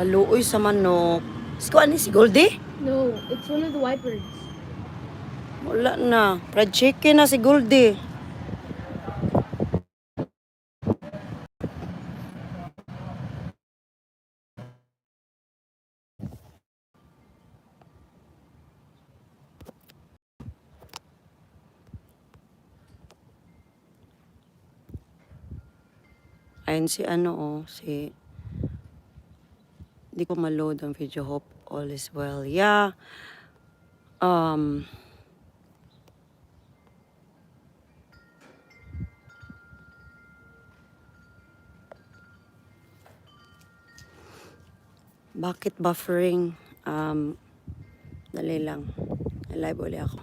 Kaluoy sa manok. Ano si Goldie? No, it's one of the white birds. Wala na. Fried chicken na si Goldie. Ayun si si... Hindi ko ma-load ang video. Hope all is well. Yeah. Bakit buffering? Dali lang. Live ulit ako.